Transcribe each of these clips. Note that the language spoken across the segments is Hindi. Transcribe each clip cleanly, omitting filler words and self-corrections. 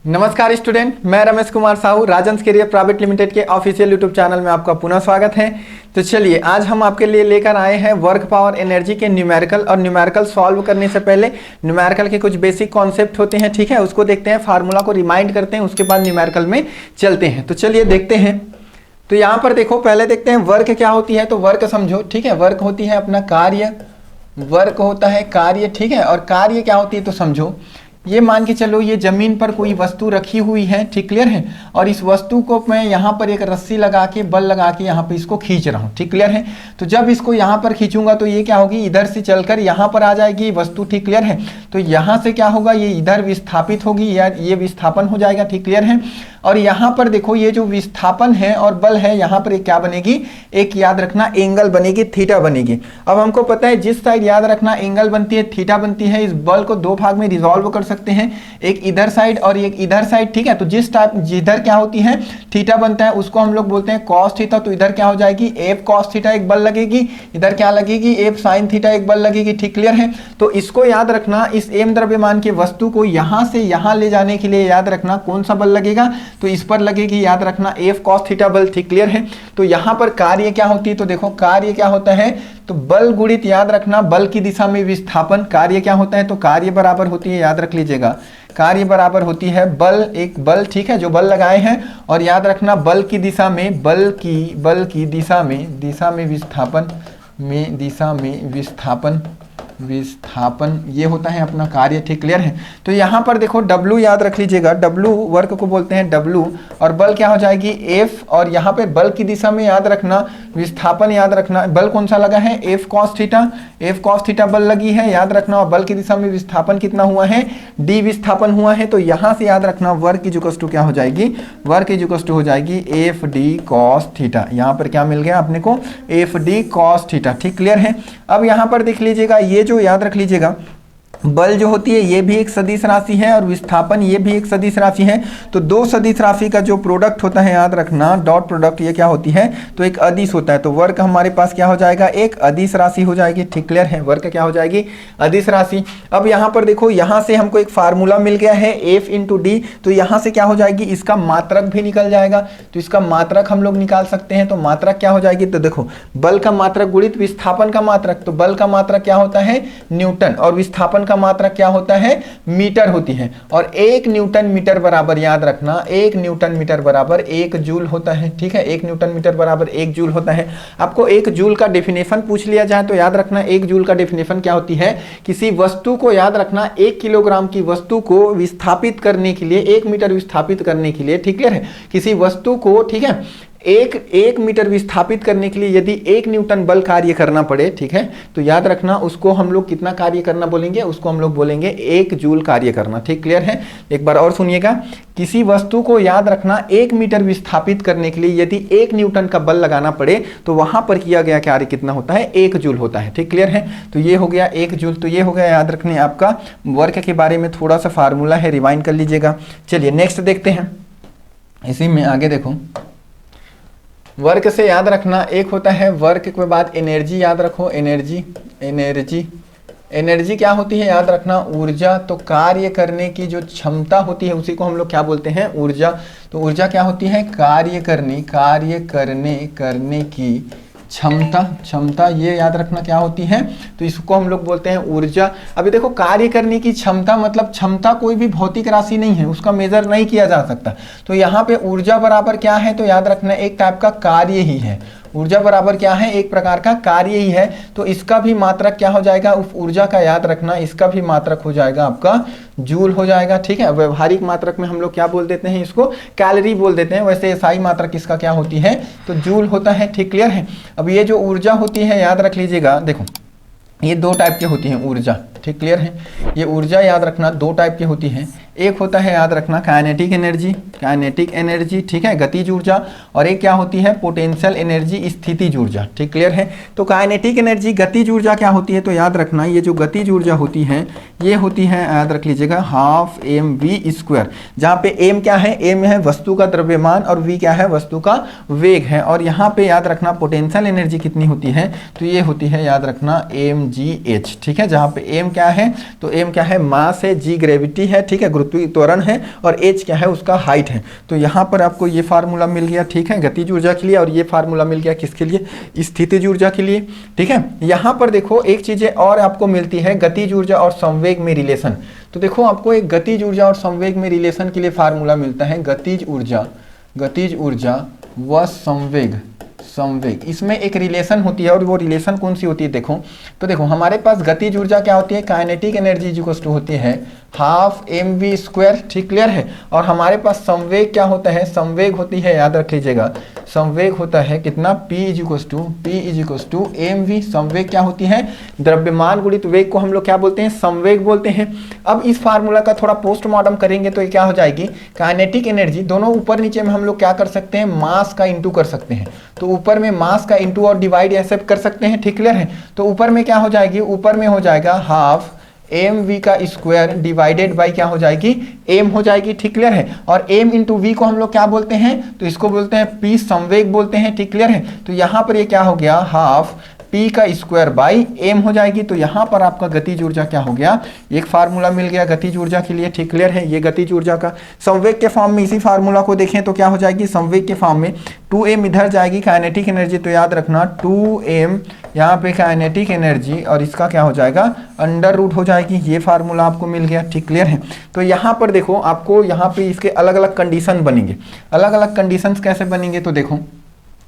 नमस्कार स्टूडेंट, मैं Ramesh Kumar Sahu Rajans career private limited के ऑफिशियल यूट्यूब चैनल में आपका पुनः स्वागत है। तो चलिए आज हम आपके लिए लेकर आए हैं वर्क पावर एनर्जी के न्यूमेरिकल। और न्यूमेरिकल सॉल्व करने से पहले न्यूमेरिकल के कुछ बेसिक कॉन्सेप्ट होते हैं, ठीक है, उसको देखते हैं, फार्मूला को रिमाइंड करते हैं, उसके बाद न्यूमेरिकल में चलते हैं। तो चलिए देखते हैं। तो यहाँ पर देखो, पहले देखते हैं वर्क क्या होती है। तो वर्क समझो, ठीक है, वर्क होती है अपना कार्य, वर्क होता है कार्य, ठीक है। और कार्य क्या होती है तो समझो, ये मान के चलो ये जमीन पर कोई वस्तु रखी हुई है, ठीक, क्लियर है। और इस वस्तु को मैं यहाँ पर एक रस्सी लगा के, बल लगा के यहाँ पे इसको खींच रहा हूँ, ठीक, क्लियर है। तो जब इसको यहाँ पर खींचूंगा तो ये क्या होगी, इधर से चलकर यहाँ पर आ जाएगी वस्तु, ठीक, क्लियर है। तो यहाँ से क्या होगा, ये इधर विस्थापित होगी या ये विस्थापन हो जाएगा, ठीक, क्लियर है। और यहाँ पर देखो ये जो विस्थापन है और बल है, यहाँ पर एक क्या बनेगी, एक याद रखना एंगल बनेगी, थीटा बनेगी। अब हमको पता है जिस साइड याद रखना एंगल बनती है, थीटा बनती है, इस बल को दो भाग में रिजॉल्व कर सकते हैं, एक इधर साइड और एक इधर साइड, ठीक है। तो जिस टाइप जिधर क्या होती है थीटा बनता है उसको हम लोग बोलते हैं कॉस थीटा। तो इधर क्या हो जाएगी, एफ कॉस थीटा एक बल लगेगी, इधर क्या लगेगी, एफ साइन थीटा एक बल लगेगी, ठीक, क्लियर है। तो इसको याद रखना, इस एम द्रव्यमान के वस्तु को यहां से यहां ले जाने के लिए याद रखना कौन सा बल लगेगा, तो इस पर लगेगी याद रखना एफ कॉस थीटा बल, ठीक, क्लियर है। तो यहां पर कार्य क्या होती है तो देखो कार्य क्या होता है, तो बल गुणित याद रखना बल की दिशा में विस्थापन। कार्य क्या होता है तो कार्य बराबर होती है, याद रख लीजिएगा, कार्य बराबर होती है बल, एक बल, ठीक है, जो बल लगाए हैं। और याद रखना बल की दिशा में, बल की दिशा में विस्थापन ये होता है अपना कार्य, ठीक, क्लियर है। तो यहाँ पर देखो W याद रख लीजिएगा, W वर्क को बोलते हैं W, और बल क्या हो जाएगी F। और यहाँ पे बल की दिशा में याद रखना विस्थापन, याद रखना बल कौन सा लगा है, F cos थीटा बल लगी है, याद रखना। और बल की दिशा में विस्थापन कितना हुआ है, D विस्थापन हुआ है। तो यहाँ से याद रखना वर्क इक्वल्स टू क्या हो जाएगी, वर्क इक्वल्स टू हो जाएगी FD cos थीटा। यहाँ पर क्या मिल गया अपने को, FD cos थीटा, ठीक, क्लियर है। अब यहाँ पर देख लीजिएगा, ये जो याद रख लीजिएगा बल जो होती है ये भी एक सदिश राशि है और विस्थापन ये भी एक सदिश राशि है। तो दो सदिश राशि का जो प्रोडक्ट होता है याद रखना डॉट प्रोडक्ट, ये क्या होती है तो एक अदिश होता है। तो वर्क हमारे पास क्या हो जाएगा, एक अदिश राशि हो जाएगी, ठीक, क्लियर है। वर्क क्या हो जाएगी, अदिश राशि। अब यहाँ पर देखो, यहाँ से हमको एक फार्मूला मिल गया है F इंटू डी। तो यहाँ से क्या हो जाएगी, इसका मात्रक भी निकल जाएगा। तो इसका मात्रक हम लोग निकाल सकते हैं। तो मात्रक क्या हो जाएगी, तो देखो बल का मात्रक गुणित विस्थापन का मात्रक। तो बल का मात्रक क्या होता है, न्यूटन, और विस्थापन मात्रा क्या होता है, मीटर होती है। और 1 न्यूटन मीटर बराबर याद रखना 1 न्यूटन मीटर बराबर 1 जूल होता है, ठीक है। 1 न्यूटन मीटर बराबर 1 जूल होता है। आपको 1 जूल का डेफिनेशन पूछ लिया जाए तो याद रखना 1 जूल का डेफिनेशन क्या होती है, किसी वस्तु को याद रखना 1 किलोग्राम की वस्तु को विस्थापित करने के लिए, 1 मीटर विस्थापित करने के लिए, ठीक है, किसी वस्तु को, ठीक है, एक मीटर विस्थापित करने के लिए यदि 1 न्यूटन बल कार्य करना पड़े, ठीक है, तो याद रखना उसको हम लोग कितना कार्य करना बोलेंगे, उसको हम लोग बोलेंगे 1 जूल कार्य करना, ठीक, क्लियर है। एक बार और सुनिएगा, किसी वस्तु को याद रखना 1 मीटर विस्थापित करने के लिए यदि 1 न्यूटन का बल लगाना पड़े तो वहां पर किया गया कार्य कितना होता है, 1 जूल होता है, ठीक, क्लियर है। तो ये हो गया 1 जूल। तो ये हो गया याद रखने आपका वर्क के बारे में थोड़ा सा फार्मूला है, रिवाइंड कर लीजिएगा। चलिए नेक्स्ट देखते हैं। इसी में आगे देखो, वर्क से याद रखना एक होता है वर्क के बाद एनर्जी, याद रखो एनर्जी क्या होती है, याद रखना ऊर्जा। तो कार्य करने की जो क्षमता होती है उसी को हम लोग क्या बोलते हैं, ऊर्जा। तो ऊर्जा क्या होती है, कार्य करने की क्षमता ये याद रखना क्या होती है, तो इसको हम लोग बोलते हैं ऊर्जा। अभी देखो कार्य करने की क्षमता मतलब क्षमता कोई भी भौतिक राशि नहीं है, उसका मेजर नहीं किया जा सकता। तो यहाँ पे ऊर्जा बराबर क्या है, तो याद रखना एक टाइप का कार्य ही है। ऊर्जा बराबर क्या है, एक प्रकार का कार्य ही है। तो इसका भी मात्रक क्या हो जाएगा, उस ऊर्जा का याद रखना इसका भी मात्रक हो जाएगा आपका जूल हो जाएगा, ठीक है। व्यवहारिक मात्रक में हम लोग क्या बोल देते हैं, इसको कैलोरी बोल देते हैं। वैसे SI मात्रक इसका क्या होती है, तो जूल होता है, ठीक, क्लियर है। अब ये जो ऊर्जा होती है याद रख लीजिएगा, देखो ये 2 टाइप की होती है ऊर्जा, ठीक, क्लियर है। ये ऊर्जा याद रखना 2 टाइप की होती है। एक होता है याद रखना काइनेटिक एनर्जी, ठीक है, गतिज ऊर्जा। और एक क्या होती है, पोटेंशियल एनर्जी, स्थितिज ऊर्जा, ठीक, क्लियर है। तो काइनेटिक एनर्जी गतिज ऊर्जा क्या होती है, तो याद रखना ये जो गतिज ऊर्जा होती है ये होती है, याद रख लीजिएगा, ½ mv²। जहाँ पे m क्या है, m है वस्तु का द्रव्यमान और v क्या है, वस्तु का वेग है। और यहाँ पे याद रखना पोटेंशियल एनर्जी कितनी होती है, तो ये होती है याद रखना mgh, ठीक है। जहाँ पे m क्या है, तो m क्या है, मास है, g ग्रेविटी है, ठीक है, पृथ्वी त्वरण है और h क्या है उसका हाइट है। तो यहाँ पर आपको ये फार्मूला मिल गया, ठीक है, गतिज ऊर्जा के लिए, और ये फार्मूला मिल गया किसके लिए, स्थितिज ऊर्जा के लिए, ठीक है। यहाँ पर देखो एक चीज़ें और आपको मिलती है गतिज ऊर्जा और संवेग में रिलेशन। तो देखो आपको एक गतिज ऊर्जा और संवेग में रिलेशन के लिए फार्मूला मिलता है गतिज ऊर्जा व संवेग, इसमें एक रिलेशन होती है, और वो रिलेशन कौन सी होती है देखो। तो देखो हमारे पास गतिज ऊर्जा क्या होती है, काइनेटिक एनर्जी इक्वल टू होती है हाफ mv², ठीक क्लियर है। और हमारे पास संवेग क्या होता है, संवेग होती है, याद रख लीजिएगा, संवेग होता है कितना, p इज टू mv। संवेग क्या होती है, द्रव्यमान गुणित वेग को हम लोग क्या बोलते हैं, संवेग बोलते हैं। अब इस फार्मूला का थोड़ा पोस्टमार्टम करेंगे तो ये क्या हो जाएगी, काइनेटिक एनर्जी, दोनों ऊपर नीचे में हम लोग क्या कर सकते हैं, मास का इंटू कर सकते हैं। तो ऊपर में मास का इंटू और डिवाइड ऐसे कर सकते हैं, ठीक क्लियर है। तो ऊपर में क्या हो जाएगी, ऊपर में हो जाएगा हाफ mv का स्क्वायर डिवाइडेड बाई क्या हो जाएगी, m हो जाएगी, ठीक क्लियर है। और m इंटू वी को हम लोग क्या बोलते हैं, तो इसको बोलते हैं p संवेग बोलते हैं, ठीक क्लियर है। तो यहाँ पर ये क्या हो गया, हाफ p का स्क्वायर बाई m हो जाएगी। तो यहाँ पर आपका गतिज ऊर्जा क्या हो गया, एक फार्मूला मिल गया गतिज ऊर्जा के लिए, ठीक क्लियर है। ये गतिज ऊर्जा का संवेग के फॉर्म में इसी फार्मूला को देखें तो क्या हो जाएगी, संवेग के फॉर्म में 2m इधर जाएगी काइनेटिक एनर्जी, तो याद रखना 2m यहाँ पे काइनेटिक एनर्जी, और इसका क्या हो जाएगा, अंडर रूट हो जाएगी। ये फार्मूला आपको मिल गया, ठीक क्लियर है। तो यहाँ पर देखो आपको यहाँ पे इसके अलग अलग कंडीशन बनेंगे, अलग अलग कंडीशंस कैसे बनेंगे, तो देखो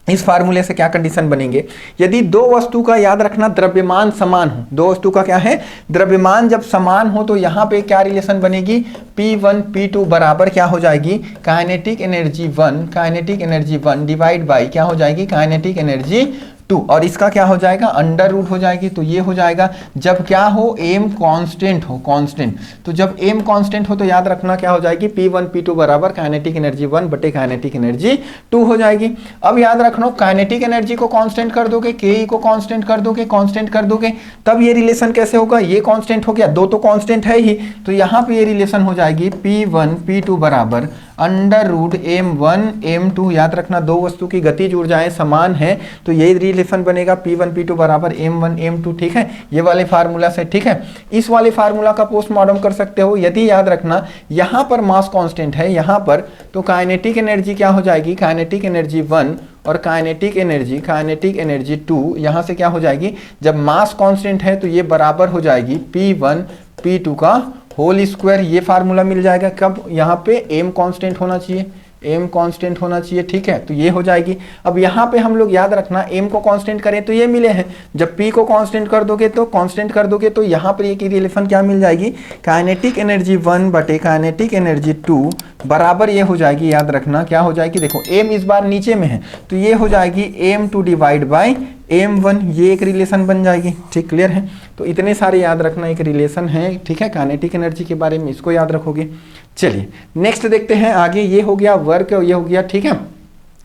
इस फार्मूले से क्या कंडीशन बनेंगे, यदि दो वस्तु का, याद रखना, द्रव्यमान समान हो, दो वस्तु का क्या है, द्रव्यमान जब समान हो तो यहाँ पे क्या रिलेशन बनेगी, P1 P2 बराबर क्या हो जाएगी, काइनेटिक एनर्जी 1 डिवाइड बाई क्या हो जाएगी, काइनेटिक एनर्जी 2, और इसका क्या हो जाएगा, अंडर रूट हो जाएगी। तो ये हो जाएगा जब क्या हो, m कांस्टेंट हो, कांस्टेंट। तो जब m कांस्टेंट हो तो याद रखना क्या हो जाएगी, P1 P2 बराबर काइनेटिक एनर्जी 1 बटे काइनेटिक एनर्जी 2 हो जाएगी। अब याद रखना काइनेटिक एनर्जी को कांस्टेंट कर दोगे, ke को कांस्टेंट कर दोगे, तब ये रिलेशन कैसे होगा, ये कांस्टेंट हो गया, दो तो कांस्टेंट है ही, तो यहाँ पे ये रिलेशन हो जाएगी P1 P2 बराबर अंडर रूट m1 m2। याद रखना दो वस्तु की गतिज ऊर्जाएं समान है तो यही रिलेशन बनेगा P1 P2 बराबर m1 m2, ठीक है, ये वाले फार्मूला से, ठीक है। इस वाले फार्मूला का पोस्टमार्टम कर सकते हो, यदि याद रखना यहाँ पर मास कांस्टेंट है यहाँ पर, तो काइनेटिक एनर्जी क्या हो जाएगी, काइनेटिक एनर्जी 1 और काइनेटिक एनर्जी 2 यहाँ से क्या हो जाएगी, जब मास कांस्टेंट है तो ये बराबर हो जाएगी P1 P2 का होल स्क्वायर। ये फार्मूला मिल जाएगा कब, यहाँ पे m कांस्टेंट होना चाहिए, m कांस्टेंट होना चाहिए, ठीक है, तो ये हो जाएगी। अब यहाँ पे हम लोग याद रखना m को कांस्टेंट करें तो ये मिले हैं, जब p को कांस्टेंट कर दोगे तो यहाँ पर ये की रिलेशन क्या मिल जाएगी, काइनेटिक एनर्जी 1 बटे काइनेटिक एनर्जी 2 बराबर ये हो जाएगी, याद रखना क्या हो जाएगी, देखो m इस बार नीचे में है तो ये हो जाएगी m2 डिवाइड बाई m1, ये एक रिलेशन बन जाएगी, ठीक क्लियर है। तो इतने सारे याद रखना एक रिलेशन है, ठीक है, काइनेटिक एनर्जी के बारे में, इसको याद रखोगे। चलिए नेक्स्ट देखते हैं आगे, ये हो गया वर्क और ये हो गया, ठीक है,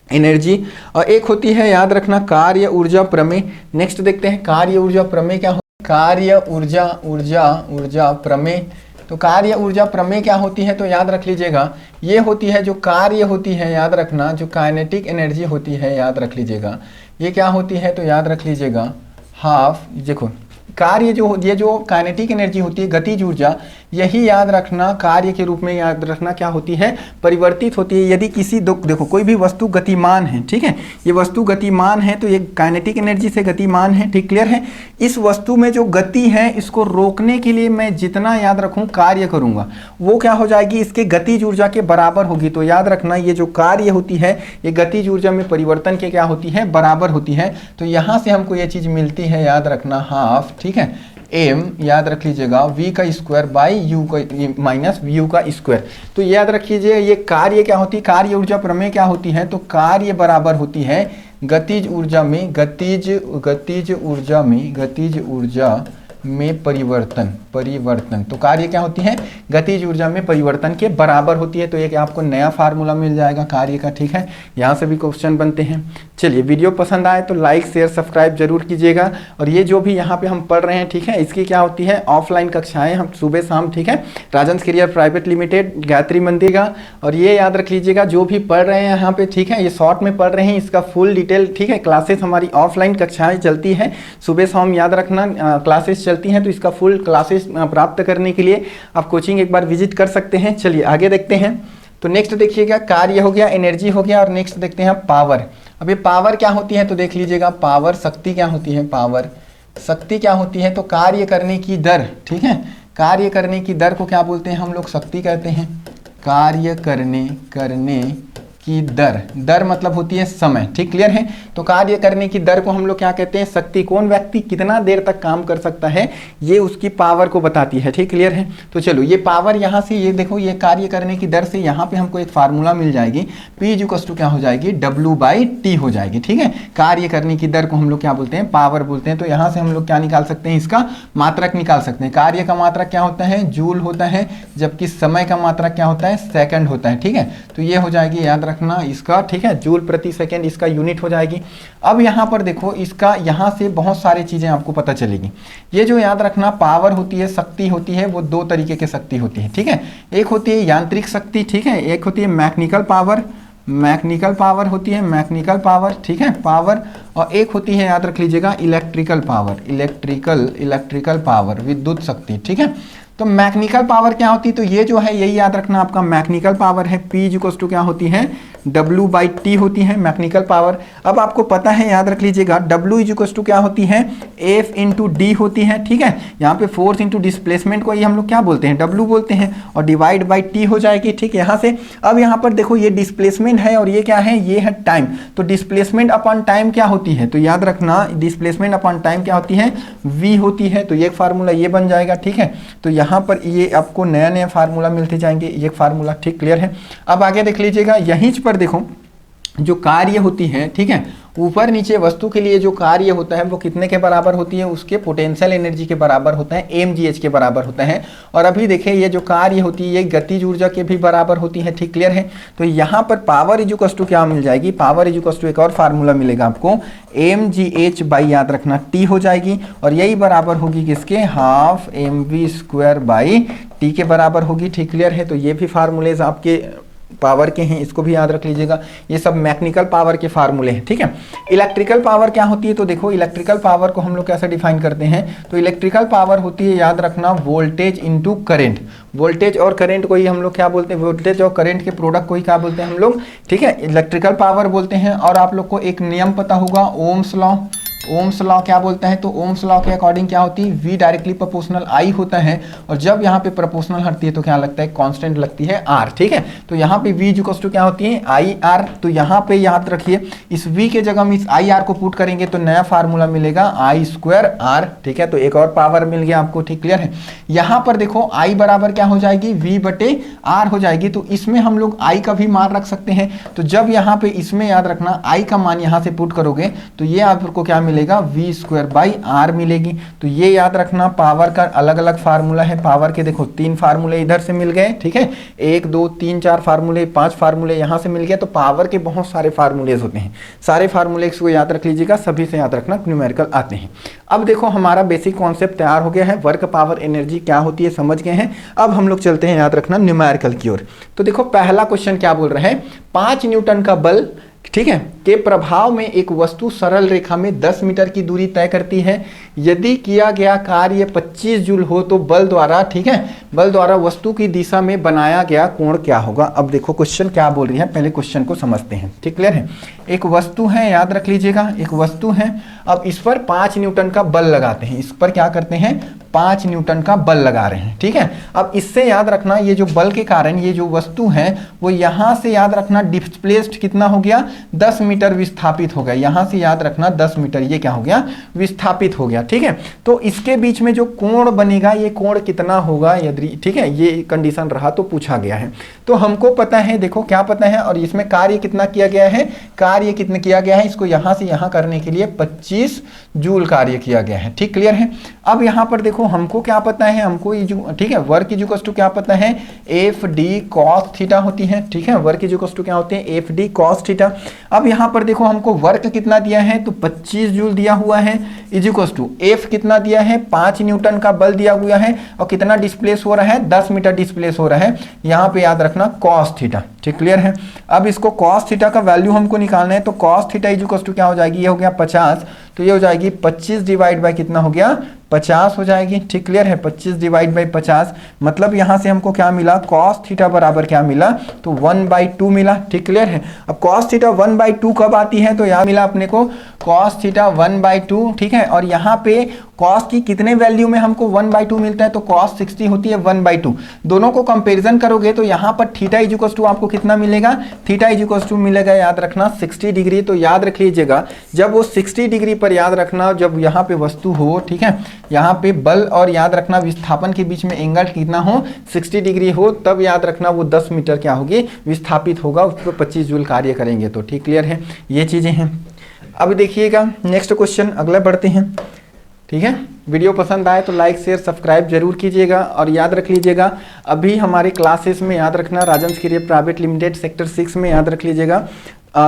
एनर्जी, और एक होती है याद रखना कार्य ऊर्जा प्रमेय। नेक्स्ट देखते हैं कार्य ऊर्जा प्रमेय क्या हो, कार्य ऊर्जा प्रमेय। तो कार्य ऊर्जा प्रमेय क्या होती है, तो याद रख लीजिएगा ये होती है जो कार्य होती है, याद रखना जो काइनेटिक एनर्जी होती है, याद रख लीजिएगा ये क्या होती है, तो याद रख लीजिएगा हाफ, देखो कार्य जो ये जो काइनेटिक एनर्जी होती है गतिज ऊर्जा, यही याद रखना कार्य के रूप में याद रखना क्या होती है, परिवर्तित होती है। यदि किसी देखो कोई भी वस्तु गतिमान है, ठीक है, ये वस्तु गतिमान है तो ये काइनेटिक एनर्जी से गतिमान है, ठीक क्लियर है। इस वस्तु में जो गति है इसको रोकने के लिए मैं जितना याद रखूं कार्य करूंगा वो क्या हो जाएगी, इसके गतिज ऊर्जा के बराबर होगी। तो याद रखना ये जो कार्य होती है ये गतिज ऊर्जा में परिवर्तन के क्या होती है, बराबर होती है। तो यहाँ से हमको ये चीज मिलती है, याद रखना हाफ, ठीक है, m याद रख लीजिएगा v का स्क्वायर बाई u का माइनस u का स्क्वायर। तो याद रखिए ये कार्य क्या होती है, कार्य ऊर्जा प्रमेय क्या होती है, तो कार्य बराबर होती है गतिज ऊर्जा में परिवर्तन। तो कार्य क्या होती है, गतिज ऊर्जा में परिवर्तन के बराबर होती है। तो एक आपको नया फार्मूला मिल जाएगा कार्य का, ठीक है, यहाँ से भी क्वेश्चन बनते हैं। चलिए वीडियो पसंद आए तो लाइक शेयर सब्सक्राइब जरूर कीजिएगा। और ये जो भी यहाँ पे हम पढ़ रहे हैं, ठीक है, इसकी क्या होती है, ऑफलाइन कक्षाएं हम सुबह शाम, ठीक है, Rajans career private limited Gayatri मंदिर का। और ये याद रख लीजिएगा जो भी पढ़ रहे हैं यहाँ पे, ठीक है, ये शॉर्ट में पढ़ रहे हैं, इसका फुल डिटेल, ठीक है, क्लासेस हमारी ऑफलाइन कक्षाएं चलती है सुबह शाम, याद रखना क्लासेस चलती हैं। तो इसका फुल क्लासेस प्राप्त करने के लिए आप कोचिंग एक बार विजिट कर सकते हैं। चलिए आगे देखते हैं। तो नेक्स्ट देखिएगा, कार्य हो गया, एनर्जी हो गया, और नेक्स्ट देखते हैं पावर। अब ये पावर क्या होती है तो देख लीजिएगा, पावर शक्ति क्या होती है, पावर शक्ति क्या होती है तो कार्य करने की दर, ठीक है, कार्य करने की दर को क्या बोलते हैं हम लोग, शक्ति कहते हैं। कार्य करने की दर, दर मतलब होती है समय, ठीक, क्लियर है। तो कार्य करने की दर को हम लोग क्या कहते हैं, शक्ति। कौन व्यक्ति कितना देर तक काम कर सकता है, ये उसकी पावर को बताती है, ठीक, क्लियर है। तो चलो ये पावर यहाँ से, ये देखो, ये कार्य करने की दर से यहाँ पे हमको एक फार्मूला मिल जाएगी, P = क्या हो जाएगी, W/T हो जाएगी, ठीक है। कार्य करने की दर को हम लोग क्या बोलते हैं, पावर बोलते हैं। तो यहाँ से हम लोग क्या निकाल सकते हैं, इसका मात्रक निकाल सकते हैं। कार्य का मात्रक क्या होता है, जूल होता है, जबकि समय का मात्रक क्या होता है, सेकंड होता है, ठीक है। तो ये हो जाएगी, याद रखना इसका, ठीक है, जूल प्रति सेकंड इसका यूनिट हो जाएगी। अब यहाँ पर देखो, इसका यहाँ से बहुत सारी चीजें आपको पता चलेगी। ये जो याद रखना पावर होती है, शक्ति होती है, वो दो तरीके की शक्ति होती है, ठीक है। एक होती है यांत्रिक शक्ति, ठीक है, एक होती है मैकेनिकल पावर, मैकेनिकल पावर होती है, मैकेनिकल पावर, ठीक है, पावर। और एक होती है, याद रख लीजिएगा, इलेक्ट्रिकल पावर, इलेक्ट्रिकल पावर, विद्युत शक्ति, ठीक है। तो मैकेनिकल पावर क्या होती है, तो ये जो है यही याद रखना आपका मैकेनिकल पावर है। P = क्या होती है, W/T होती है मैकेनिकल पावर। अब आपको पता है, याद रख लीजिएगा, W = क्या होती है, F × D होती है, ठीक है। यहाँ पे फोर्स इंटू डिस्प्लेसमेंट को ये हम लोग क्या बोलते हैं, W बोलते हैं, और /T हो जाएगी, ठीक, यहाँ से। अब यहाँ पर देखो, ये डिस्प्लेसमेंट है और ये क्या है, ये है टाइम। तो डिस्प्लेसमेंट अपॉन टाइम क्या होती है, तो याद रखना डिस्प्लेसमेंट अपॉन टाइम क्या होती है, V होती है। तो ये फार्मूला ये बन जाएगा, ठीक है। तो यहाँ पर ये आपको नया नया फार्मूला मिलते जाएंगे, ये फार्मूला, ठीक, क्लियर है। अब आगे देख लीजिएगा, यहीं पर देखो जो कार्य होती है, ठीक है, ऊपर नीचे वस्तु के लिए जो कार्य होता है वो कितने के बराबर होती है, उसके पोटेंशियल एनर्जी के बराबर होता है, mgh के बराबर होता है। और अभी देखिए ये जो कार्य होती है ये गतिज ऊर्जा के भी बराबर होती है, ठीक, क्लियर है। तो यहाँ पर पावर = क्या मिल जाएगी, पावर = एक और फार्मूला मिलेगा आपको, mgh/ याद रखना T हो जाएगी, और यही बराबर होगी किसके, ½ mv² T के बराबर होगी, ठीक, क्लियर है। तो ये भी फार्मूलेज आपके पावर के हैं, इसको भी याद रख लीजिएगा। ये सब मैकेनिकल पावर के फार्मूले हैं, ठीक है। इलेक्ट्रिकल पावर क्या होती है, तो देखो इलेक्ट्रिकल पावर को हम लोग कैसे डिफाइन करते हैं, तो इलेक्ट्रिकल पावर होती है, याद रखना, वोल्टेज इंटू करंट। वोल्टेज और करंट को ही हम लोग क्या बोलते हैं, वोल्टेज और करंट के प्रोडक्ट को ही क्या बोलते हैं हम लोग, ठीक है, इलेक्ट्रिकल पावर बोलते हैं। और आप लोग को एक नियम पता होगा, ओम्स लॉ। ओम्स लॉ क्या बोलता है, तो ओम्स लॉ के अकॉर्डिंग क्या होती है, V डायरेक्टली प्रोपोर्शनल I होता है, और जब यहाँ पे प्रोपोर्शनल हटती है तो क्या लगता है, कांस्टेंट लगती है R, ठीक है। तो यहाँ पे V = क्या होती है, IR। तो यहाँ पे याद रखिए, इस V के जगह में इस IR को पुट करेंगे तो नया फार्मूला मिलेगा I²R, ठीक है। तो एक और पावर मिल गया आपको, ठीक, क्लियर है। यहाँ पर देखो I बराबर क्या हो जाएगी, V/R हो जाएगी। तो इसमें हम लोग I का भी मान रख सकते हैं। तो जब यहाँ पे इसमें याद रखना I का मान यहाँ से पुट करोगे तो ये आपको क्या मिलेगा, V²/R मिलेगी। तो ये याद रखना, पावर का अलग अलग फार्मूला है। पावर के देखो 3 फार्मूले इधर से मिल गए, ठीक है, 1 2 3 4 फार्मूले, 5 फार्मूले यहाँ से मिल गए। तो पावर के बहुत सारे फार्मूलेज होते हैं, सारे फार्मूले को याद रख लीजिएगा, सभी से याद रखना न्यूमेरिकल आते हैं। अब देखो हमारा बेसिक कॉन्सेप्ट तैयार हो गया है, वर्क पावर एनर्जी क्या होती है समझ गए हैं। अब हम लोग चलते हैं, याद रखना, न्यूमेरिकल की ओर। तो देखो पहला क्वेश्चन क्या बोल रहा है, 5 न्यूटन का बल, ठीक है, के प्रभाव में एक वस्तु सरल रेखा में 10 मीटर की दूरी तय करती है। यदि किया गया कार्य 25 जूल हो तो बल द्वारा, ठीक है, बल द्वारा वस्तु की दिशा में बनाया गया कोण क्या होगा। अब देखो क्वेश्चन क्या बोल रही है, पहले क्वेश्चन को समझते हैं, ठीक, क्लियर है। एक वस्तु है, याद रख लीजिएगा, एक वस्तु है। अब इस पर 5 न्यूटन का बल लगाते हैं, इस पर क्या करते हैं, 5 न्यूटन का बल लगा रहे हैं, ठीक है। अब इससे याद रखना, ये जो बल के कारण ये जो वस्तु है वो यहाँ से याद रखना डिस्प्लेस्ड कितना हो गया, 10 मीटर विस्थापित हो गया। यहाँ से याद रखना 10 मीटर ये क्या हो गया, विस्थापित हो गया, ठीक है। तो इसके बीच में जो कोण बनेगा, ये कोण कितना होगा यदि, ठीक है, ये कंडीशन रहा तो पूछा गया है। तो हमको पता है, देखो क्या पता है, और इसमें कार्य कितना किया गया है, कार्य कितना किया गया है, इसको यहाँ से यहाँ करने के लिए 25 जूल कार्य किया गया है, ठीक, क्लियर है। अब यहाँ पर देखो हमको क्या पता है, हमको ये जो, ठीक है, वर्क = क्या पता है, FD cos थीटा होती है, ठीक है, वर्क = क्या होते हैं, FD cos थीटा। अब यहाँ पर देखो हमको वर्क कितना दिया है, तो 25 जूल दिया हुआ है, इज इक्वल्स टू एफ कितना दिया है, 5 न्यूटन का बल दिया हुआ है, और कितना डिस्प्लेस हो रहा है, 10 मीटर डिस्प्लेस हो रहा है। यहाँ पे याद रखना कॉस थीटा, ठीक क्लियर है। अब इसको कॉस थीटा का वैल्यू हमको निकालना है, तो cos theta is equals to क्या हो जाएगी, ये हो गया 50, तो ये हो जाएगी 25 डिवाइड बाय कितना हो गया, 50 हो जाएगी, ठीक क्लियर है। 25 डिवाइड बाई 50 मतलब यहाँ से हमको क्या मिला, कॉस थीटा बराबर क्या मिला, तो 1/2 मिला, ठीक क्लियर है। अब कॉस थीटा 1/2 कब आती है, तो यहाँ मिला अपने को कॉस थीटा 1/2, ठीक है। और यहाँ पे कॉस की कितने वैल्यू में हमको 1/2 मिलता है, तो कॉस 60 होती है 1/2। दोनों को कंपेरिजन करोगे तो यहाँ पर थीटा इज इक्वल्स टू आपको कितना मिलेगा, थीटा इज इक्वल्स टू मिलेगा, याद रखना 60 डिग्री। तो याद रख लीजिएगा जब वो 60 डिग्री पर, याद रखना जब यहाँ पे वस्तु हो, ठीक है, यहाँ पे बल और याद रखना विस्थापन के बीच में एंगल कितना हो, 60 डिग्री हो, तब याद रखना वो 10 मीटर क्या होगी, विस्थापित होगा, उस पर 25 जूल कार्य करेंगे। तो ठीक क्लियर है, ये चीजें हैं। अब देखिएगा नेक्स्ट क्वेश्चन, अगला बढ़ते हैं, ठीक है। वीडियो पसंद आए तो लाइक शेयर सब्सक्राइब जरूर कीजिएगा, और याद रख लीजिएगा अभी हमारे क्लासेस में याद रखना राजन क्रिएटिव प्राइवेट लिमिटेड सेक्टर 6 में याद रख लीजिएगा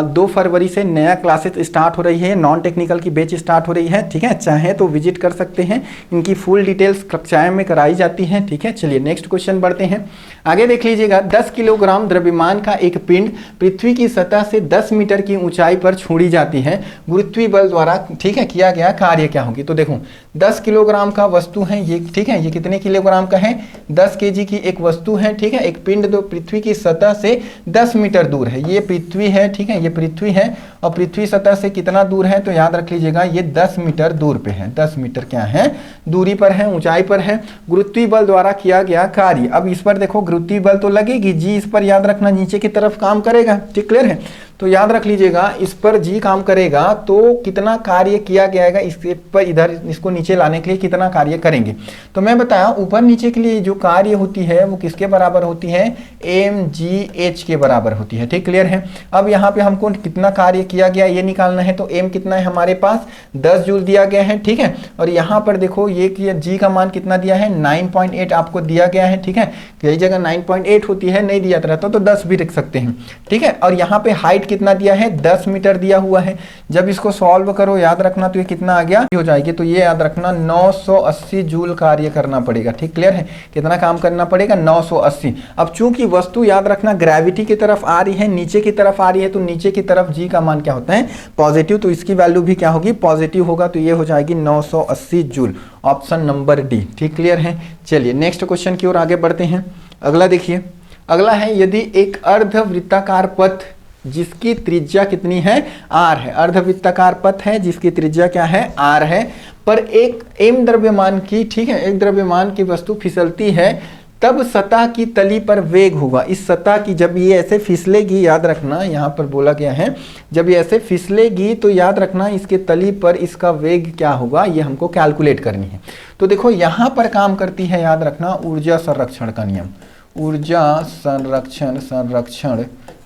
2 फरवरी से नया क्लासेस स्टार्ट हो रही है, नॉन टेक्निकल की बैच स्टार्ट हो रही है, ठीक है। चाहे तो विजिट कर सकते हैं, इनकी फुल डिटेल्स कक्षाएं में कराई जाती हैं, ठीक है। चलिए नेक्स्ट क्वेश्चन बढ़ते हैं, आगे देख लीजिएगा 10 किलोग्राम द्रव्यमान का एक पिंड पृथ्वी की सतह से 10 मीटर की ऊंचाई पर छोड़ी जाती है, गुरुत्वीय बल द्वारा, ठीक है, किया गया कार्य क्या होगी। तो देखो 10 किलोग्राम का वस्तु है ये, ठीक है, ये कितने किलोग्राम का है, 10 केजी की एक वस्तु है, ठीक है। एक पिंड जो पृथ्वी की सतह से 10 मीटर दूर है, ये पृथ्वी है, ठीक है, ये पृथ्वी है, और पृथ्वी सतह से कितना दूर है, तो याद रख लीजिएगा ये 10 मीटर दूर पे है, 10 मीटर क्या है, दूरी पर है, ऊंचाई पर है, गुरुत्वीय बल द्वारा किया गया कार्य। अब इस पर देखो गुरुत्वीय बल तो लगेगी, जी इस पर याद रखना नीचे की तरफ काम करेगा, ठीक क्लियर है। तो याद रख लीजिएगा इस पर जी काम करेगा तो कितना कार्य किया गया है, इस पर इधर इसको नीचे लाने के लिए कितना कार्य करेंगे। तो मैं बताया ऊपर नीचे के लिए जो कार्य होती है वो किसके बराबर होती है, mgh के बराबर होती है, ठीक क्लियर है। अब यहाँ पे हमको कितना कार्य किया गया ये निकालना है, तो m कितना है हमारे पास 10 जूल दिया गया है, ठीक है। और यहाँ पर देखो ये जी का मान कितना दिया है, 9.8 आपको दिया गया है, ठीक है। कई जगह 9.8 होती है, नहीं दिया रहता तो 10 भी रख सकते हैं, ठीक है। और यहाँ पे हाइट कितना दिया है, 10 मीटर दिया हुआ है। जब इसको सॉल्व करो याद रखना तो ये कितना आ गया, हो जाएगी, तो ये याद रखना 980 जूल कार्य करना पड़ेगा, ठीक क्लियर है। कितना काम करना पड़ेगा, 980। अब चूंकि वस्तु याद रखना ग्रेविटी की तरफ आ रही है, नीचे की तरफ आ रही है, तो नीचे की तरफ जी का मान क्या होता है, पॉजिटिव, तो इसकी वैल्यू भी क्या होगी, पॉजिटिव होगा, तो ये हो जाएगी 980 जूल, ऑप्शन नंबर डी, ठीक क्लियर है। चलिए नेक्स्ट क्वेश्चन की ओर आगे बढ़ते हैं। अगला देखिए, अगला है यदि एक अर्धवृत्ताकार पथ जिसकी त्रिज्या कितनी है, r है, अर्धवृत्ताकार पथ है जिसकी त्रिज्या क्या है, r है, पर एक m द्रव्यमान की, ठीक है, एक द्रव्यमान की वस्तु फिसलती है, तब सतह की तली पर वेग होगा। इस सतह की जब ये ऐसे फिसलेगी, याद रखना यहाँ पर बोला गया है, जब ये ऐसे फिसलेगी तो याद रखना इसके तली पर इसका वेग क्या होगा, ये हमको कैलकुलेट करनी है। तो देखो यहाँ पर काम करती है, याद रखना ऊर्जा संरक्षण का नियम, ऊर्जा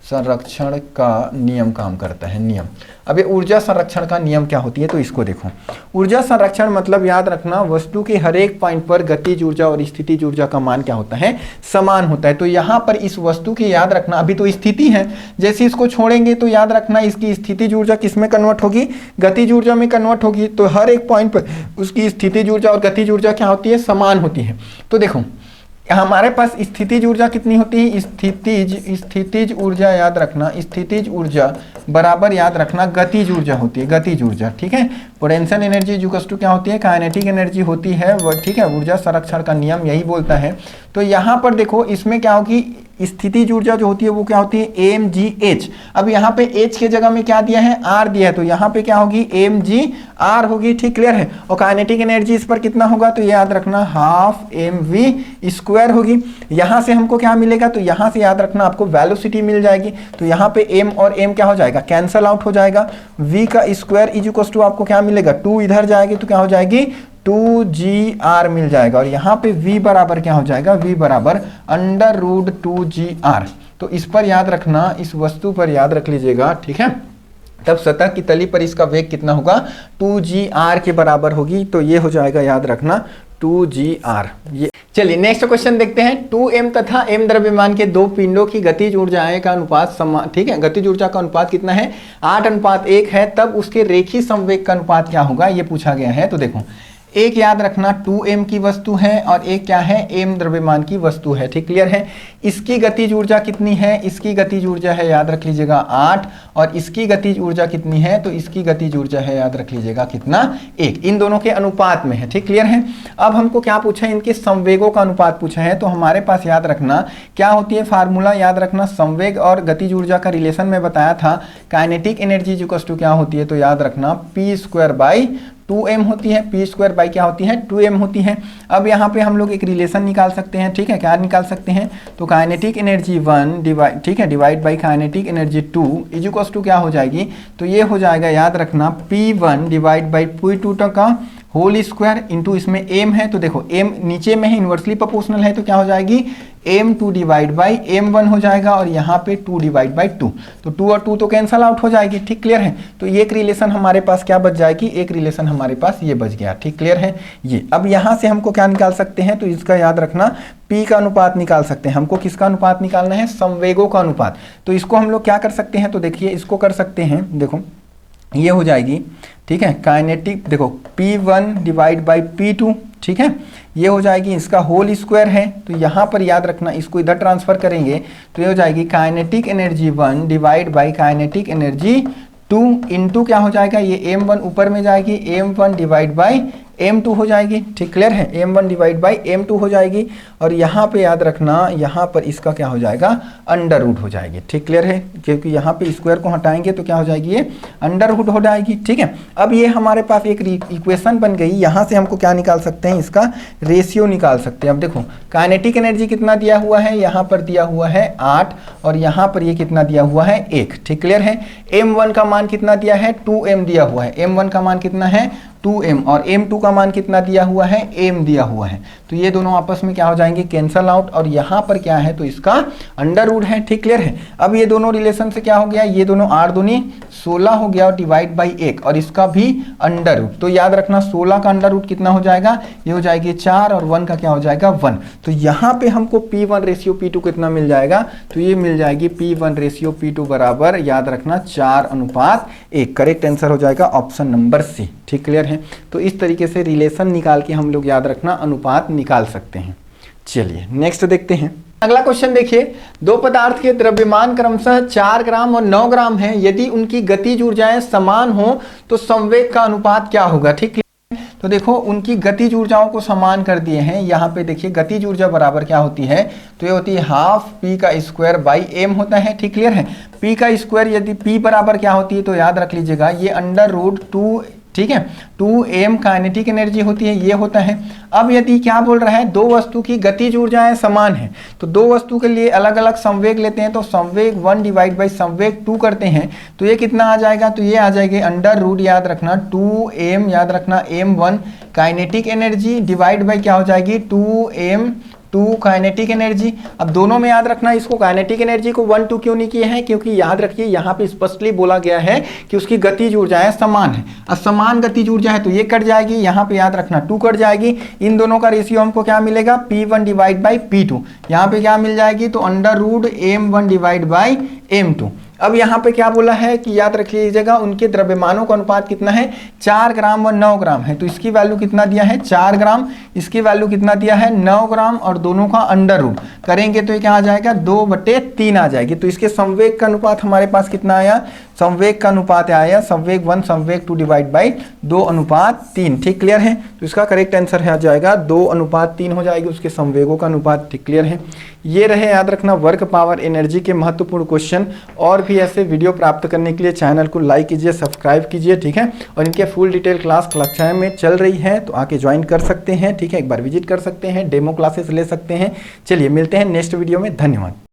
संरक्षण का नियम काम करता है, नियम। अब ये ऊर्जा संरक्षण का नियम क्या होती है, तो इसको देखो, ऊर्जा संरक्षण मतलब याद रखना वस्तु के हर एक पॉइंट पर गतिज ऊर्जा और स्थितिज ऊर्जा का मान क्या होता है, समान होता है। तो यहाँ पर इस वस्तु की याद रखना अभी तो स्थिति है, जैसे इसको छोड़ेंगे तो याद रखना इसकी स्थितिज ऊर्जा किस में कन्वर्ट होगी, गतिज ऊर्जा में कन्वर्ट होगी। तो हर एक पॉइंट पर उसकी स्थितिज ऊर्जा और गतिज ऊर्जा क्या होती है, समान होती है। तो देखो हमारे पास स्थितिज ऊर्जा कितनी होती है, स्थितिज ऊर्जा याद रखना, स्थितिज ऊर्जा बराबर याद रखना गतिज ऊर्जा होती है, गतिज ऊर्जा, ठीक है। पोटेंशियल एनर्जी इक्वल्स टू क्या होती है, काइनेटिक एनर्जी होती है वो, ठीक है। ऊर्जा संरक्षण का नियम यही बोलता है। तो यहाँ पर देखो इसमें क्या होगी, स्थितिज ऊर्जा जो होती है वो क्या होती है, mgh। अब यहाँ पे h के जगह में क्या दिया है, r दिया है, तो यहाँ पे क्या होगी, mgr होगी, ठीक क्लियर है। और काइनेटिक एनर्जी इस पर कितना होगा, तो याद रखना हाफ mv² होगी। यहाँ से हमको क्या मिलेगा, तो यहाँ से याद रखना आपको वेलोसिटी मिल जाएगी। तो यहाँ पे m और m क्या हो जाएगा, कैंसल आउट हो जाएगा। v का स्क्वायर इज इक्वल टू आपको क्या मिलेगा, 2 इधर जाएगी तो क्या हो जाएगी, 2gr मिल जाएगा। और यहाँ पे v बराबर क्या हो जाएगा, v बराबर √2gr। तो इस पर याद रखना, इस वस्तु पर याद रख लीजिएगा, ठीक है। तब सतह की तली पर इसका वेग कितना होगा, 2gr के बराबर होगी। तो ये हो जाएगा याद रखना 2Gr। ये चलिए नेक्स्ट क्वेश्चन देखते हैं। 2m तथा m द्रव्यमान के दो पिंडों की गतिज ऊर्जाएं का अनुपात समान, ठीक है, गतिज ऊर्जा का अनुपात कितना है, 8:1 है, तब उसके रेखीय संवेग का अनुपात क्या होगा, ये पूछा गया है। तो देखो एक याद रखना 2m की वस्तु है और एक क्या है, m द्रव्यमान की वस्तु है, ठीक क्लियर है। इसकी गतिज ऊर्जा कितनी है, इसकी गतिज ऊर्जा है याद रख लीजिएगा 8, और इसकी गतिज ऊर्जा कितनी है, तो इसकी गतिज ऊर्जा है याद रख लीजिएगा कितना, 1। इन दोनों के अनुपात में है, ठीक क्लियर है। अब हमको क्या पूछा है, इनके संवेगों का अनुपात पूछा है। तो हमारे पास याद रखना क्या होती है फार्मूला, याद रखना संवेग और गतिज ऊर्जा का रिलेशन में बताया था, काइनेटिक एनर्जी इक्वल टू क्या होती है, तो याद रखना p²/2m होती है, p² बाई क्या होती है, 2m होती है। अब यहाँ पे हम लोग एक रिलेशन निकाल सकते हैं, ठीक है, क्या निकाल सकते हैं, तो काइनेटिक एनर्जी 1 डिवाइड, ठीक है, divide by kinetic energy 2 is equal to क्या हो जाएगी, तो ये हो जाएगा याद रखना p1 डिवाइड बाई p2 का होल स्क्वायर इंटू इसमें m है, तो देखो m नीचे में है, इन्वर्सली प्रोपोर्शनल है, तो क्या हो जाएगी m2 डिवाइड बाई m1 हो जाएगा, और यहाँ पे 2 डिवाइड बाई 2, तो 2 और 2 तो कैंसल आउट हो जाएगी, ठीक क्लियर है। तो ये एक रिलेशन हमारे पास क्या बच जाएगी, एक रिलेशन हमारे पास ये बच गया, ठीक क्लियर है। ये अब यहाँ से हमको क्या निकाल सकते हैं, तो इसका याद रखना P का अनुपात निकाल सकते हैं। हमको किसका अनुपात निकालना है, संवेगों का अनुपात। तो इसको हम लोग क्या कर सकते हैं, तो देखिए इसको कर सकते हैं, देखो ये हो जाएगी, ठीक है, काइनेटिक देखो P1 डिवाइड बाई P2, ठीक है, ये हो जाएगी, इसका होल स्क्वायर है, तो यहाँ पर याद रखना इसको इधर ट्रांसफर करेंगे तो ये हो जाएगी kinetic energy 1 divide by kinetic energy 2 into क्या हो जाएगा, ये m1 ऊपर में जाएगी, m1 डिवाइड बाई m2 हो जाएगी, ठीक क्लियर है, m1 डिवाइड बाई m2 हो जाएगी, और यहाँ पे याद रखना यहाँ पर इसका क्या हो जाएगा, अंडर रूट हो जाएगी, ठीक क्लियर है, क्योंकि यहाँ पे स्क्वायर को हटाएंगे तो क्या हो जाएगी, ये अंडर रूट हो जाएगी, ठीक है। अब ये हमारे पास एक इक्वेशन बन गई, यहाँ से हमको क्या निकाल सकते हैं, इसका रेशियो निकाल सकते हैं। अब देखो काइनेटिक एनर्जी कितना दिया हुआ है, यहाँ पर दिया हुआ है 8, और यहाँ पर ये कितना दिया हुआ है 1, ठीक क्लियर है। m1 का मान कितना दिया है, 2m दिया हुआ है, m1 का मान कितना है 2m, और m2 का मान कितना दिया हुआ है, m दिया हुआ है, तो ये दोनों आपस में क्या हो जाएंगे, कैंसल आउट, और यहाँ पर क्या है, तो इसका अंडर रूट है, ठीक क्लियर है। अब ये दोनों रिलेशन से क्या हो गया, ये दोनों 8 दूनी 16 हो गया, और डिवाइड बाई 1, और इसका भी अंडर रूट, तो याद रखना 16 का अंडर रूट कितना हो जाएगा, ये हो जाएगी 4, और 1 का क्या हो जाएगा 1, तो यहाँ पे हमको P1 रेशियो P2 कितना मिल जाएगा, तो ये मिल जाएगी P1 रेशियो P2 बराबर याद रखना 4:1। करेक्ट आंसर हो जाएगा ऑप्शन नंबर सी, ठीक क्लियर है। तो इस तरीके से रिलेशन निकाल के हम लोग याद रखना अनुपात निकाल सकते हैं। चलिए नेक्स्ट देखते हैं। अगला क्वेश्चन देखिए, दो पदार्थ के द्रव्यमान क्रमशः 4 ग्राम और 9 ग्राम हैं, यदि उनकी गतिज ऊर्जाएं समान हो तो संवेग का अनुपात क्या होगा, ठीक। तो देखो उनकी गतिज ऊर्जाओं को समान कर दिए हैं, यहाँ पे देखिए गतिज ऊर्जा बराबर क्या होती है, तो ये होती है हाफ p का स्क्वायर बाई m होता है, ठीक क्लियर है। p का स्क्वायर यदि p बराबर क्या होती है, तो याद रख लीजिएगा ये अंडर रूट 2, ठीक है, 2m काइनेटिक एनर्जी होती है, ये होता है। अब यदि क्या बोल रहा है, दो वस्तु की गतिज ऊर्जाएं समान है, तो दो वस्तु के लिए अलग अलग संवेग लेते हैं, तो संवेग 1 डिवाइड बाई संवेग 2 करते हैं, तो ये कितना आ जाएगा, तो ये आ जाएगी अंडर रूट याद रखना 2m, याद रखना m1 kinetic energy divide by क्या हो जाएगी 2m2 काइनेटिक एनर्जी। अब दोनों में याद रखना, इसको काइनेटिक एनर्जी को 1 2 क्यों नहीं किए हैं, क्योंकि याद रखिए यहाँ पे स्पष्टली बोला गया है कि उसकी गतिज ऊर्जाएं समान है। अब समान गतिज ऊर्जा है तो ये कट जाएगी, यहाँ पे याद रखना 2 कट जाएगी, इन दोनों का रेशियो हमको क्या मिलेगा P1 डिवाइड बाई P2, यहाँ पे क्या मिल जाएगी, तो under root m1 divide by m2। अब यहाँ पे क्या बोला है कि याद रख लीजिएगा उनके द्रव्यमानों का अनुपात कितना है, 4 ग्राम और 9 ग्राम है, तो इसकी वैल्यू कितना दिया है 4 ग्राम, इसकी वैल्यू कितना दिया है 9 ग्राम, और दोनों का अंडर रूट करेंगे तो ये क्या आ जाएगा 2/3 आ जाएगी। तो इसके संवेग का अनुपात हमारे पास कितना आया, संवेग का अनुपात आया संवेग 1 संवेग 2 डिवाइड बाई 2:3, ठीक क्लियर है। तो इसका करेक्ट आंसर है आ जाएगा 2:3 हो जाएगी उसके संवेगों का अनुपात, ठीक क्लियर है। ये रहे याद रखना वर्क पावर एनर्जी के महत्वपूर्ण क्वेश्चन। और भी ऐसे वीडियो प्राप्त करने के लिए चैनल को लाइक कीजिए, सब्सक्राइब कीजिए, ठीक है। और इनके फुल डिटेल क्लास कक्षाएं में चल रही है, तो आके ज्वाइन कर सकते हैं, ठीक है, एक बार विजिट कर सकते हैं, डेमो क्लासेस ले सकते हैं। चलिए मिलते हैं नेक्स्ट वीडियो में, धन्यवाद।